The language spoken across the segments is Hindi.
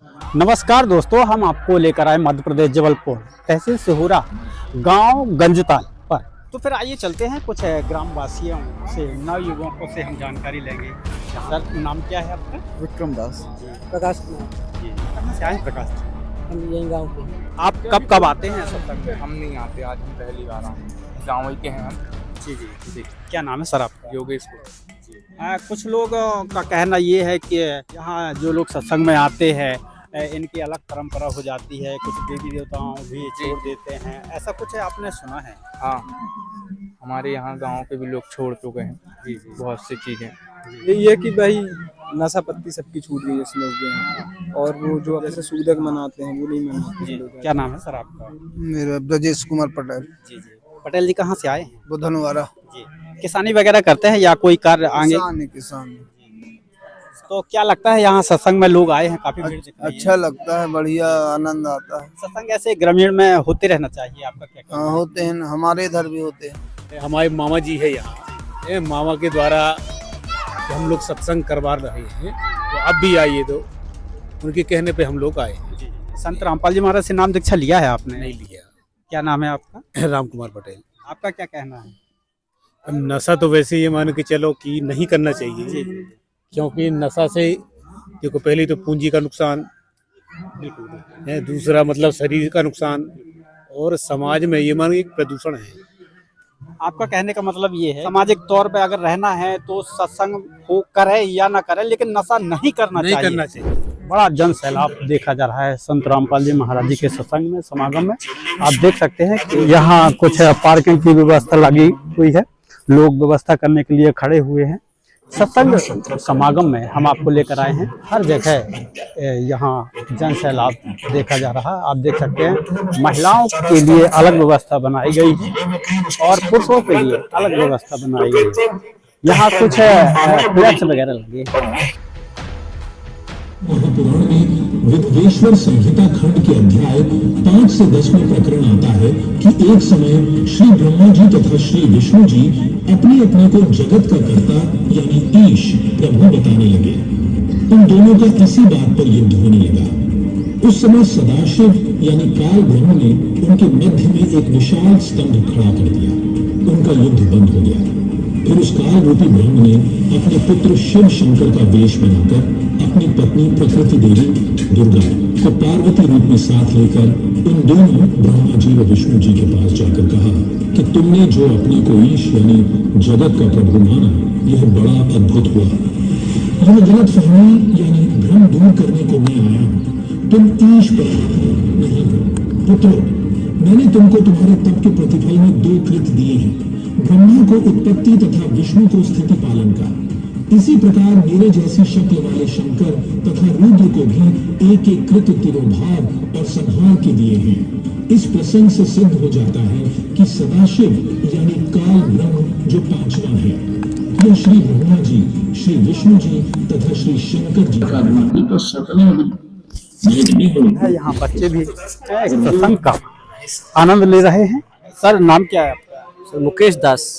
नमस्कार दोस्तों, हम आपको लेकर आए मध्य प्रदेश जबलपुर तहसील सिहोरा गांव गंजताल पर। तो फिर आइए चलते हैं कुछ ग्रामवासियों से, नवयुवकों से हम जानकारी लेंगे। सर, नाम क्या है आपका? विक्रम दास। प्रकाश कुमार। जी, कहाँ से आए हैं प्रकाश जी? हम यही गाँव के हैं। आप कब कब आते हैं सत्संग में? हम नहीं आते, आज हम पहली बार आए हैं। गाँव ही के हैं हम। जी जी जी। क्या नाम है सर आपका? योगेश को। कुछ लोगों का कहना ये है कि यहाँ जो लोग सत्संग में आते हैं इनकी अलग परंपरा हो जाती है, कुछ देवी देवताओं भी छोड़ देते हैं, ऐसा कुछ है, आपने सुना है? हाँ, हमारे यहाँ गांव के भी लोग छोड़ चुके हैं। जी जी। बहुत सी चीज़ें। यही है कि भाई नशा पत्ती सबकी छूट गई है इस लोग के यहाँ, और वो जो जैसे सूदक मनाते हैं वो नहीं मनाते जी। लोग। क्या नाम है सर आपका? मेरा ब्रजेश कुमार पटेल। जी जी। पटेल जी कहाँ से आए हैं? बुधनवारा। जी। किसानी वगैरह करते हैं या कोई कार्य आगे? किसान। तो क्या लगता है यहाँ सत्संग में लोग आए हैं, काफी भीड़ दिख रही है। अच्छा लगता है, बढ़िया आनंद आता है। सत्संग ऐसे ग्रामीण में होते रहना चाहिए, आपका क्या कहना हाँ, होते हैं, हमारे इधर भी होते हैं। हमारे मामा जी है यहाँ, ये मामा के द्वारा हम लोग सत्संग करवा रहे हैं, तो अब भी आइए, तो उनके कहने पे हम लोग आए हैं। जी। संत रामपाल जी महाराज से नाम दीक्षा लिया है आपने? नहीं लिया। क्या नाम है आपका? राम कुमार पटेल। आपका क्या कहना है? अब नशा तो वैसे ये मान के चलो कि नहीं करना चाहिए, क्योंकि नशा से देखो, पहले तो पूंजी का नुकसान है, दूसरा मतलब शरीर का नुकसान, और समाज में ये मान एक प्रदूषण है। आपका कहने का मतलब ये है सामाजिक तौर पे अगर रहना है तो सत्संग हो करे या ना करे, लेकिन नशा नहीं करना चाहिए। बड़ा जन सैलाब देखा जा रहा है संत रामपाल जी महाराज जी के सत्संग में, समागम में। आप देख सकते हैं कि यहाँ कुछ पार्किंग की व्यवस्था लगी हुई है, लोग व्यवस्था करने के लिए खड़े हुए हैं। सत्संग समागम में हम आपको लेकर आए हैं, हर जगह यहाँ जन सैलाब देखा जा रहा है। आप देख सकते हैं महिलाओं के लिए अलग व्यवस्था बनाई गई है और पुरुषों के लिए अलग व्यवस्था बनाई गई है। यहाँ कुछ फ्लैक्स वगैरह लगे हैं। महापुराण में विद्वेश्वर संहिता खंड के अध्याय 5 से 10 में प्रकरण आता है कि एक समय श्री ब्रह्मा जी तथा श्री विष्णु जी अपने अपने को जगत का कर्ता यानी ईश प्रभु बताने लगे। उन दोनों का इसी बात पर युद्ध होने लगा। उस समय सदाशिव यानी काल ब्रह्म ने उनके मध्य में एक विशाल स्तंभ खड़ा कर दिया। उनका युद्ध बंद हो गया। फिर उस काल रूपी ब्रह्म ने अपने पुत्र शिव शंकर का वेश बनाकर अपनी पत्नी प्रकृति देवी दुर्गा को पार्वती रूप में साथ लेकर उन दोनों ब्रह्मा जी व विष्णु जी के पास जाकर कहा कि तुमने जो अपने को ईश यानी जगत का प्रभु माना, यह बड़ा अद्भुत हुआ। यह गलत फहमी यानी भ्रम दूर करने को मैं आया हूँ। तुम ईश पर नहीं हो। पुत्रों, मैंने तुमको तुम्हारे तप के प्रतिफल में 2 कृत दिए हैं, ब्रह्मा को उत्पत्ति तथा विष्णु को स्थिति पालन का। इसी प्रकार मेरे जैसी शक्ल वाले शंकर तथा रुद्र को भी एक एक कृत तिरोभाव और संहार के दिए हैं। इस प्रसंग से सिद्ध हो जाता है कि सदाशिव यानी काल ब्रह्म जो 5वां है, यह श्री ब्रह्मा जी, श्री विष्णु जी तथा श्री शंकर जी का है। यहाँ बच्चे भी सत्संग का आनंद ले रहे हैं। सर, नाम क्या है आपका? सर मुकेश दास।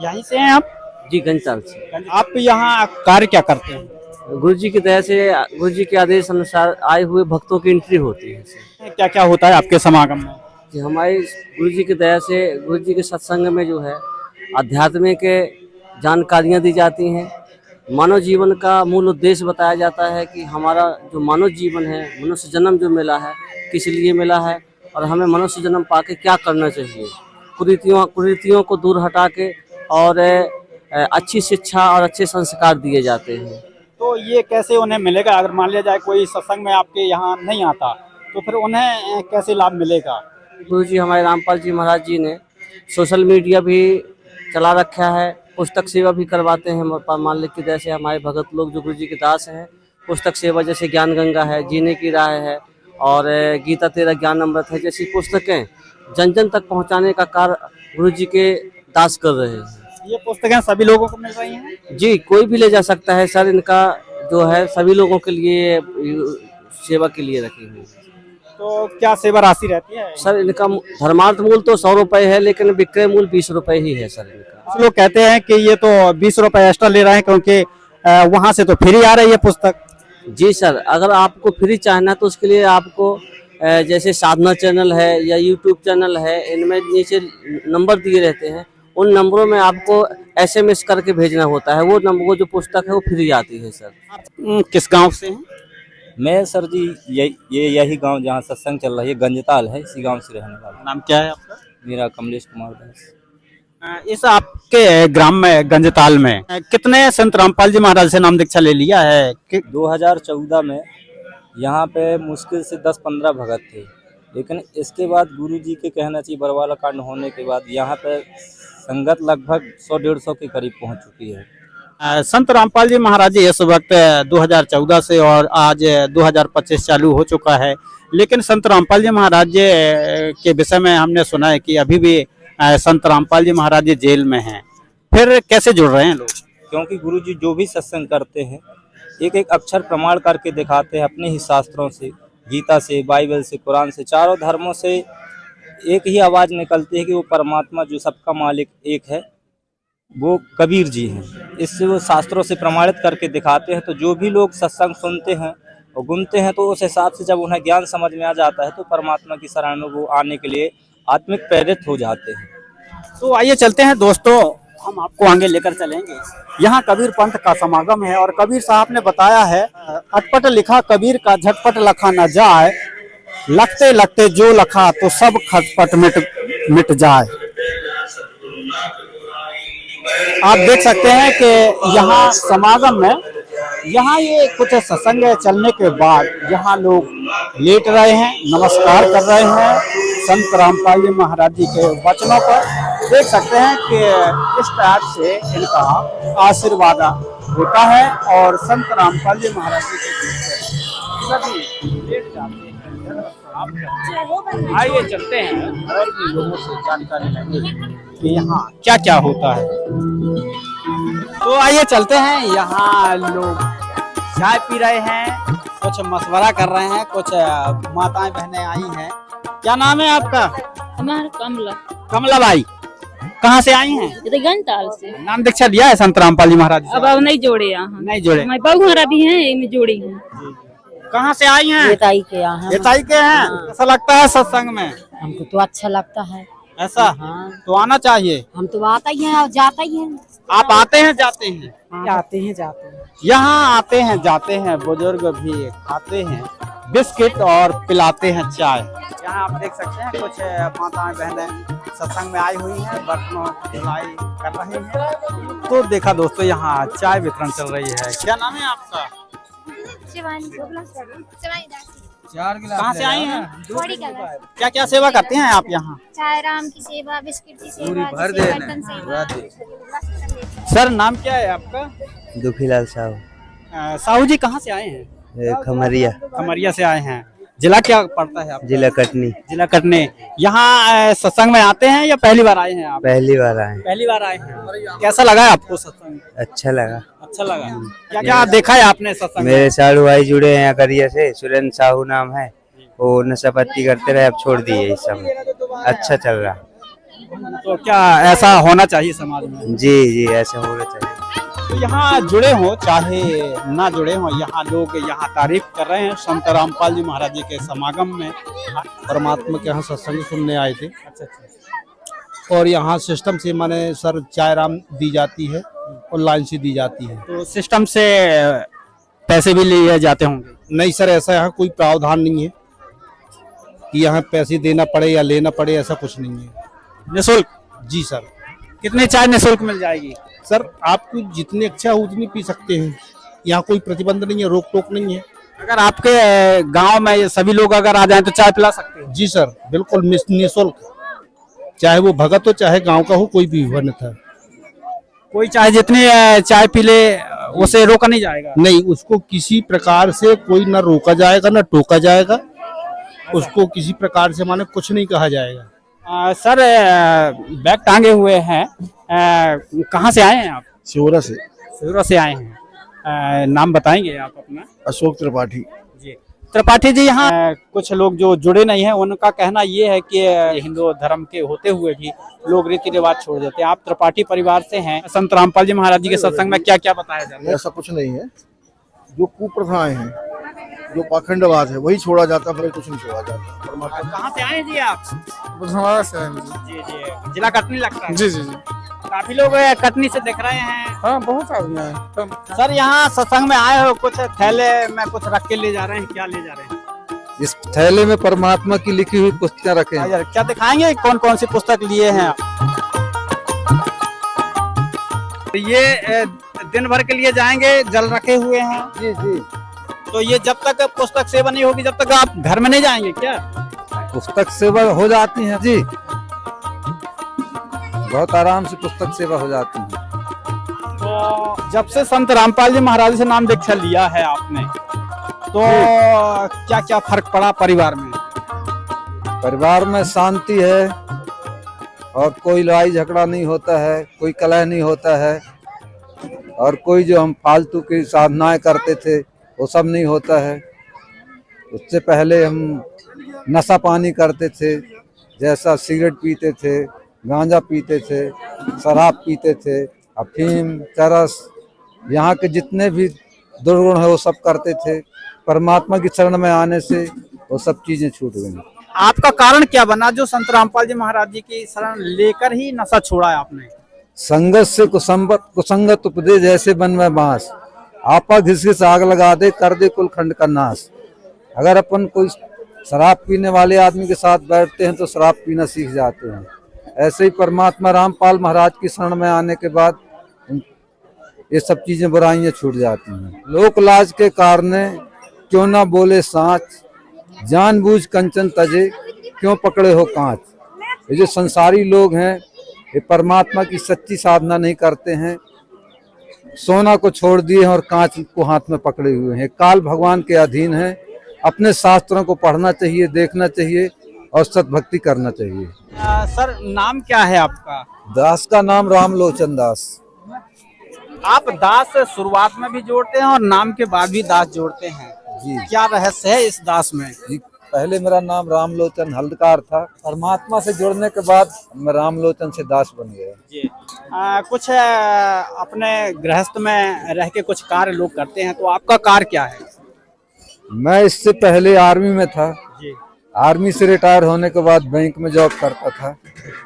यहीं से हैं आप? जी, गंजताल से। आप यहाँ कार्य क्या करते हैं? गुरु जी की दया से, गुरु जी के आदेश अनुसार आए हुए भक्तों की एंट्री होती है। क्या क्या होता है आपके समागम में? कि हमारे गुरु जी की दया से, गुरु जी के सत्संग में जो है आध्यात्मिक जानकारियाँ दी जाती हैं। मानव जीवन का मूल उद्देश्य बताया जाता है कि हमारा जो मानव जीवन है, मनुष्य जन्म जो मिला है, किस लिए मिला है और हमें मनुष्य जन्म पाके क्या करना चाहिए। कुरीतियों को दूर हटा के और अच्छी शिक्षा और अच्छे संस्कार दिए जाते हैं। तो ये कैसे उन्हें मिलेगा? अगर मान लिया जाए कोई सत्संग में आपके यहाँ नहीं आता तो फिर उन्हें कैसे लाभ मिलेगा? गुरु जी हमारे रामपाल जी महाराज जी ने सोशल मीडिया भी चला रखा है, पुस्तक सेवा भी करवाते हैं। मालिक की दया से हमारे भगत लोग जो गुरु जी के दास हैं, पुस्तक सेवा जैसे ज्ञान गंगा है, जीने की राह है और गीता तेरा ज्ञान अमृत है जैसी पुस्तकें जन जन तक पहुंचाने का कार्य गुरु जी के दास कर रहे हैं। ये पुस्तकें सभी लोगों को मिल रही हैं? जी, कोई भी ले जा सकता है सर। इनका जो है सभी लोगों के लिए सेवा के लिए रखी हुई है। तो क्या सेवा राशि रहती है? सर इनका धर्मार्थ मूल तो 100 रुपए है, लेकिन विक्रय मूल 20 रुपए ही है सर इनका। कुछ लोग कहते हैं कि ये तो 20 रुपए एक्स्ट्रा ले रहे हैं क्योंकि वहाँ से तो फ्री आ रही है पुस्तक। जी सर, अगर आपको फ्री चाहना है तो उसके लिए आपको जैसे साधना चैनल है या यूट्यूब चैनल है, इनमें नीचे नंबर दिए रहते हैं, उन नंबरों में आपको SMS करके भेजना होता है। वो नंबर, वो जो पुस्तक है वो फ्री आती है सर। किस गांव से हैं? मैं सर जी यही गांव जहां सत्संग चल रही है गंजताल है, इसी गांव से रहने वाला नाम क्या है आपका? हूं। मेरा कमलेश कुमार दास। इस आपके ग्राम में गंजताल में कितने संत रामपाल जी महाराज से नाम दीक्षा ले लिया है? 2014 में यहाँ पे मुश्किल से 10-15 भगत थे, लेकिन इसके बाद गुरुजी के कहना चाहिए बरवाला कांड होने के बाद यहाँ पे संगत लगभग 100-150 के करीब पहुँच चुकी है। संत रामपाल जी महाराज जी इस वक्त 2014 से और आज 2025 चालू हो चुका है, लेकिन संत रामपाल जी महाराज जी के विषय में हमने सुना है कि अभी भी संत रामपाल जी महाराज जी जेल में हैं। फिर कैसे जुड़ रहे हैं लोग? क्योंकि गुरुजी जो भी सत्संग करते हैं एक एक अक्षर प्रमाण करके दिखाते हैं अपने ही शास्त्रों से, गीता से, बाइबल से, कुरान से, चारों धर्मों से एक ही आवाज़ निकलती है कि वो परमात्मा जो सबका मालिक एक है वो कबीर जी हैं। इससे वो शास्त्रों से प्रमाणित करके दिखाते हैं। तो जो भी लोग सत्संग सुनते हैं और गुनते हैं तो उस हिसाब से जब उन्हें ज्ञान समझ में आ जाता है तो परमात्मा की शरण में वो आने के लिए आत्मिक प्रेरित हो जाते हैं। तो आइए चलते हैं दोस्तों, हम आपको आगे लेकर चलेंगे। यहाँ कबीर पंथ का समागम है और कबीर साहब ने बताया है, अटपट लिखा कबीर का झटपट लखा न जाए, लगते लगते जो लखा तो सब खटपट मिट जाए। आप देख सकते हैं कि यहाँ समागम में, यहाँ ये कुछ सत्संग चलने के बाद यहाँ लोग लेट रहे हैं, नमस्कार कर रहे हैं संत रामपाल जी महाराज जी के वचनों पर। देख सकते हैं कि इस टाइप से इनका आशीर्वाद होता है और संत रामपाल जी महाराज जी के सभी लेट जाते हैं। आइए चलते हैं और भी लोगों से जानकारी लेंगे कि यहाँ क्या क्या होता है। तो आइए चलते हैं, यहाँ लोग चाय पी रहे हैं, कुछ मशवरा कर रहे हैं, कुछ माताएं बहनें आई हैं। क्या नाम है आपका? हमारा कमला। कमला बाई, कहाँ से आई हैं? गंजताल से। नाम दीक्षा दिया है संत रामपाल जी महाराज जी? अब नहीं जोड़े यहाँ, नहीं जोड़े। मैं बहुहरा भी हैं, इनमें जोड़ी हूँ। कहाँ से आई हैं? एताई के यहाँ। एताई के हैं। कैसा लगता है सत्संग में? हमको तो अच्छा लगता है। ऐसा? हाँ। तो आना चाहिए। हम तो आता ही हैं और जाता ही हैं। आप आते हैं जाते हैं? आते हैं जाते हैं। यहाँ आते हैं जाते हैं, बुजुर्ग भी खाते हैं बिस्किट और पिलाते हैं चाय। यहाँ आप देख सकते हैं कुछ माताएं बहनें सत्संग में आई हुई हैं, बर्तनों की धुलाई कर रही हैं। तो देखा दोस्तों, यहाँ चाय वितरण चल रही है। क्या नाम है आपका? कहाँ से आई हैं? क्या क्या सेवा करते हैं आप यहाँ? चाय राम की सेवा, बिस्किट की सेवा, बर्तन सेवा। सर नाम क्या है आपका? दुखीलाल साहू। साहू जी कहाँ से आए हैं? खमरिया। खमरिया से आए हैं। जिला क्या पड़ता है आपका? जिला कटनी। जिला कटनी। यहाँ सत्संग में आते हैं या पहली बार आए हैं आप? पहली बार आए। पहली बार आए हैं। कैसा लगा आपको सत्संग? अच्छा लगा। अच्छा लगा। क्या क्या देखा है आपने सत्संग? मेरे साड़ू भाई जुड़े हैं करिया से, सुरेंद्र साहू नाम है, वो नशा पत्ती करते रहे, अब छोड़ दिए इस समय। अच्छा चल रहा। तो क्या ऐसा होना चाहिए समाज में? जी जी, ऐसा होना चाहिए। तो यहाँ जुड़े हो चाहे ना जुड़े हो, यहाँ लोग यहाँ तारीफ कर रहे हैं संत रामपाल जी महाराज जी के समागम में। परमात्मा के यहाँ सत्संग सुनने आए थे। और यहाँ सिस्टम से माने सर चाय राम दी जाती है और लाइन से दी जाती है। तो सिस्टम से पैसे भी लिए जाते होंगे? नहीं सर, ऐसा यहाँ कोई प्रावधान नहीं है कि यहाँ पैसे देना पड़े या लेना पड़े, ऐसा कुछ नहीं है। निःशुल्क? जी सर। कितनी चाय निःशुल्क मिल जाएगी? सर आपको जितनी अच्छा हो उतनी पी सकते हैं, यहाँ कोई प्रतिबंध नहीं है, रोक टोक नहीं है। अगर आपके गांव में सभी लोग अगर आ जाएं तो चाय पिला सकते हैं? जी सर, बिल्कुल निःशुल्क, चाहे वो भगत हो चाहे गांव का हो, कोई भी वन था। कोई चाहे जितनी चाय पी ले उसे रोका नहीं जाएगा? नहीं, उसको किसी प्रकार से कोई ना रोका जाएगा ना टोका जाएगा, उसको किसी प्रकार से माने कुछ नहीं कहा जाएगा। सर बैग टांगे हुए हैं, कहाँ से आए हैं आप? सिहोरा से। सिहोरा से आए हैं। नाम बताएंगे आप अपना? अशोक त्रिपाठी जी। त्रिपाठी जी, यहाँ कुछ लोग जो जुड़े नहीं हैं उनका कहना ये है कि हिंदू धर्म के होते हुए भी लोग रीति रिवाज छोड़ देते हैं। आप त्रिपाठी परिवार से हैं, संत रामपाल जी महाराज जी के सत्संग में क्या क्या बताया जाता है? ऐसा कुछ नहीं है, जो कुप्रथाएं हैं जो पाखंडवाद है वही छोड़ा जाता है, कुछ नहीं छोड़ा जाता। परमात्मा कहाँ से आए जी आप? बुधवार से हैं जी जी, जिला कटनी लगता है। जी जी जी। काफी लोग कटनी से दिख रहे हैं। हाँ बहुत आदमी आए। सर यहाँ सत्संग में आए हो, कुछ थैले में कुछ रख के ले जा रहे हैं, क्या ले जा रहे हैं? इस थैले में परमात्मा की लिखी हुई पुस्तकें रखे हैं। यार क्या दिखाएंगे, कौन कौन सी पुस्तक लिए हैं आप? ये दिन भर के लिए जाएंगे, जल रखे हुए हैं। जी जी। तो ये जब तक पुस्तक सेवा नहीं होगी, जब तक आप घर में नहीं जाएंगे क्या? पुस्तक सेवा हो जाती है जी, बहुत आराम से पुस्तक सेवा हो जाती है। तो जब से संत रामपाल जी महाराज से नाम दीक्षा लिया है आपने, तो क्या क्या फर्क पड़ा परिवार में? परिवार में शांति है और कोई लड़ाई झगड़ा नहीं होता है, कोई कलह नहीं होता है, और कोई जो हम फालतू की साधनाएं करते थे वो सब नहीं होता है। उससे पहले हम नशा पानी करते थे, जैसा सिगरेट पीते थे, गांजा पीते थे, शराब पीते थे, अफीम, चरस, यहाँ के जितने भी दुर्गुण है वो सब करते थे। परमात्मा की शरण में आने से वो सब चीजें छूट गई। आपका कारण क्या बना जो संत रामपाल जी महाराज जी की शरण लेकर ही नशा छोड़ा है आपने? संगत से कुसंगत उपदेश जैसे बन में बांस, आपा घिस घिस आग लगा दे, कर दे कुल खंड का नाश। अगर अपन कोई शराब पीने वाले आदमी के साथ बैठते हैं तो शराब पीना सीख जाते हैं। ऐसे ही परमात्मा रामपाल महाराज की शरण में आने के बाद ये सब चीजें बुराइयां छूट जाती हैं। लोक लाज के कारण क्यों ना बोले साँच, जानबूझ कंचन तजे, क्यों पकड़े हो कांच। ये जो संसारी लोग हैं ये परमात्मा की सच्ची साधना नहीं करते हैं, सोना को छोड़ दिए हैं और कांच को हाथ में पकड़े हुए हैं। काल भगवान के अधीन है। अपने शास्त्रों को पढ़ना चाहिए, देखना चाहिए और सतभक्ति करना चाहिए। सर नाम क्या है आपका? दास का नाम रामलोचन दास। आप दास शुरुआत में भी जोड़ते हैं और नाम के बाद भी दास जोड़ते हैं जी। क्या रहस्य है इस दास में? जी, पहले मेरा नाम रामलोचन हल्दकार था, परमात्मा से जुड़ने के बाद मैं रामलोचन से दास बन गया जी। कुछ अपने गृहस्थ में रह के कुछ कार्य लोग करते हैं, तो आपका कार्य क्या है? मैं इससे पहले आर्मी में था जी। आर्मी से रिटायर होने के बाद बैंक में जॉब करता था।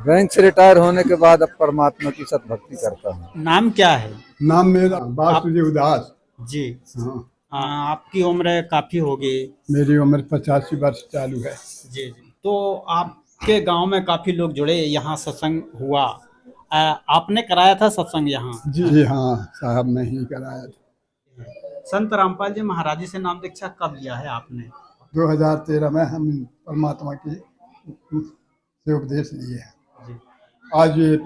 बैंक से रिटायर होने के बाद अब परमात्मा की सतभक्ति करता हूँ। नाम क्या है? नाम मेरा वासुदेव दास जी। हाँ। आपकी उम्र काफी होगी? मेरी उम्र 85 वर्ष चालू है। जी जी। तो आपके गांव में काफी लोग जुड़े, यहाँ सत्संग हुआ, आपने कराया था सत्संग यहाँ? जी हाँ साहब, मैं ही कराया था। संत रामपाल जी महाराज जी से नाम दीक्षा कब लिया है आपने? 2013 में हम परमात्मा की से उपदेश लिए हैं। आज ये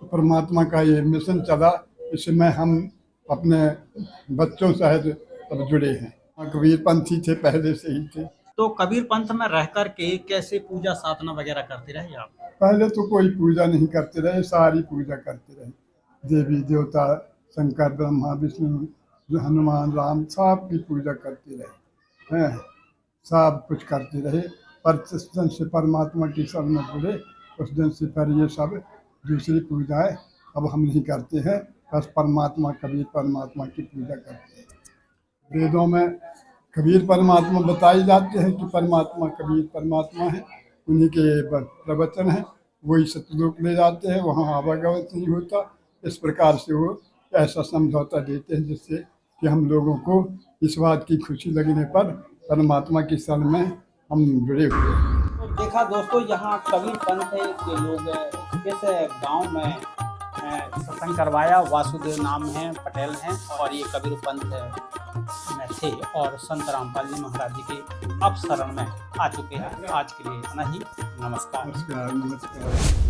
परमात्मा का ये मिशन चला, इसमें हम अपने बच्चों सहित सब जुड़े हैं। कबीर पंथी थे, पहले से ही थे। तो कबीर पंथ में रह कर के कैसे पूजा साधना वगैरह करते रहे आप? पहले तो कोई पूजा नहीं करते रहे, सारी पूजा करते रहे। देवी देवता, शंकर, ब्रह्मा, विष्णु, हनुमान, राम, सब की पूजा करते रहे हैं, सब कुछ करते रहे। पर जिस दिन से परमात्मा की शरण में जुड़े उस दिन से फिर ये सब दूसरी पूजाएं अब हम नहीं करते हैं, बस परमात्मा कबीर परमात्मा की पूजा करते हैं। वेदों में कबीर परमात्मा बताए जाते हैं कि परमात्मा कबीर परमात्मा है, उन्हीं के प्रवचन है, वही सतलोक ले जाते हैं, वहाँ आवागमन नहीं होता। इस प्रकार से वो ऐसा समझौता देते हैं जिससे कि हम लोगों को इस बात की खुशी लगने पर परमात्मा की शरण में हम जुड़े हुए हैं। तो देखा दोस्तों, यहाँ कबीर पंथ के लोग इस गांव में सत्संग करवाया। वासुदेव नाम है, पटेल हैं, और ये कबीर पंथ में थे और संत रामपाल जी महाराज जी के अब शरण में आ चुके हैं। आज के लिए इतना ही। नमस्कार। नमस्कार।